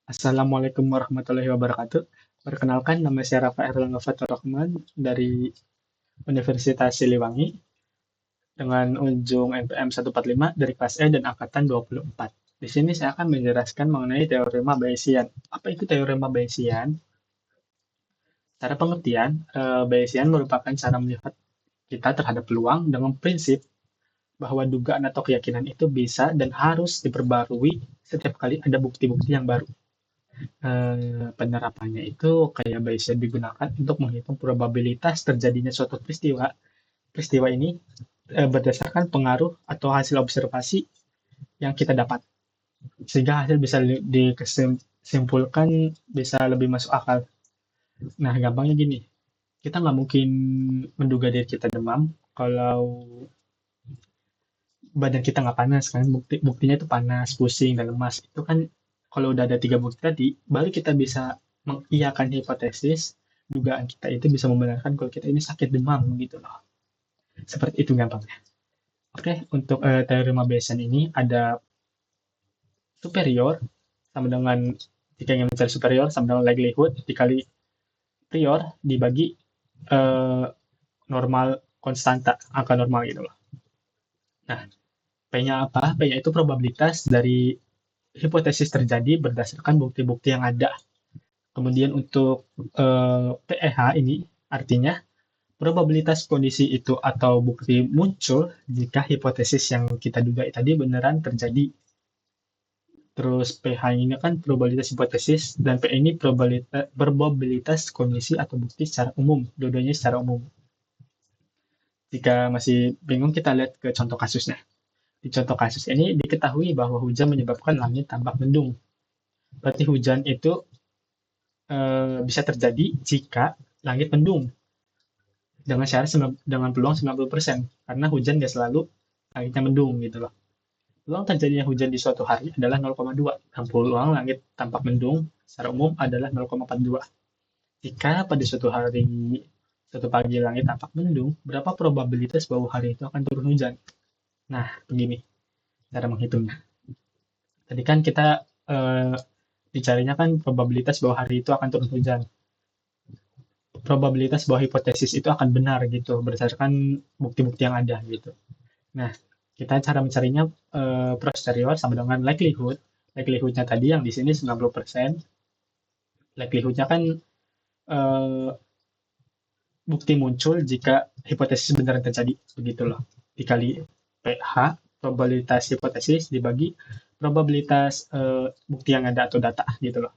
Assalamualaikum warahmatullahi wabarakatuh. Perkenalkan, nama saya Rafa Erlangga Fathur Rahman dari Universitas Siliwangi dengan unjung NPM 145 dari kelas E dan angkatan 24. Di sini saya akan menjelaskan mengenai teorema Bayesian. Apa itu teorema Bayesian? Secara pengertian, Bayesian merupakan cara melihat kita terhadap peluang dengan prinsip bahwa dugaan atau keyakinan itu bisa dan harus diperbarui setiap kali ada bukti-bukti yang baru. Penerapannya itu kayak Bayesian digunakan untuk menghitung probabilitas terjadinya suatu peristiwa. Peristiwa ini berdasarkan pengaruh atau hasil observasi yang kita dapat, sehingga hasil bisa disimpulkan bisa lebih masuk akal. Nah, gampangnya gini, kita nggak mungkin menduga diri kita demam kalau badan kita nggak panas kan, buktinya itu panas, pusing, dan lemas. Itu kan kalau udah ada tiga bukti tadi, baru kita bisa mengiyakan hipotesis dugaan kita itu bisa membenarkan kalau kita ini sakit demam gitu loh. Seperti itu gampangnya. Oke, untuk teorema Bayesian ini ada superior sama dengan jika ingin mencari superior sama dengan likelihood dikali prior dibagi eh, normal konstanta, angka normal gitu loh. Nah, P-nya apa? P-nya itu probabilitas dari hipotesis terjadi berdasarkan bukti-bukti yang ada. Kemudian untuk PEH ini artinya probabilitas kondisi itu atau bukti muncul jika hipotesis yang kita duga tadi beneran terjadi. Terus PH ini kan probabilitas hipotesis dan P ini probabilitas kondisi atau bukti secara umum, dua-duanya secara umum. Jika masih bingung kita lihat ke contoh kasusnya. Di contoh kasus ini diketahui bahwa hujan menyebabkan langit tampak mendung. Berarti hujan itu bisa terjadi jika langit mendung dengan peluang 90% karena hujan nggak selalu langitnya mendung gitu loh. Peluang terjadinya hujan di suatu hari adalah 0,2 dan peluang langit tampak mendung secara umum adalah 0,42. Jika pada suatu hari, suatu pagi langit tampak mendung, berapa probabilitas bahwa hari itu akan turun hujan? Nah, begini cara menghitungnya. Tadi kan kita dicarinya kan probabilitas bahwa hari itu akan turun hujan. Probabilitas bahwa hipotesis itu akan benar gitu berdasarkan bukti-bukti yang ada gitu. Nah, kita cara mencarinya posterior sama dengan likelihood. Likelihood-nya tadi yang di sini 90%. Likelihood-nya kan eh, bukti muncul jika hipotesis benar terjadi. Begitu loh. Dikali PH, probabilitas hipotesis dibagi probabilitas bukti yang ada atau data gitu loh.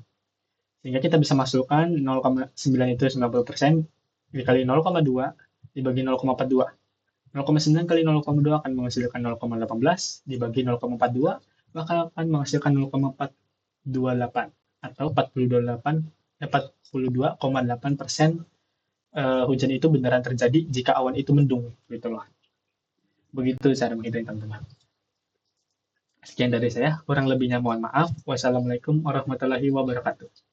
Sehingga kita bisa masukkan 0,9 itu 90% dikali 0,2 dibagi 0,42. 0,9 kali 0,2 akan menghasilkan 0,18 dibagi 0,42 maka akan menghasilkan 0,428 atau 42,8% hujan itu beneran terjadi jika awan itu mendung gitu loh. Begitu cara menghitung teman-teman. Sekian dari saya, kurang lebihnya mohon maaf. Wassalamualaikum warahmatullahi wabarakatuh.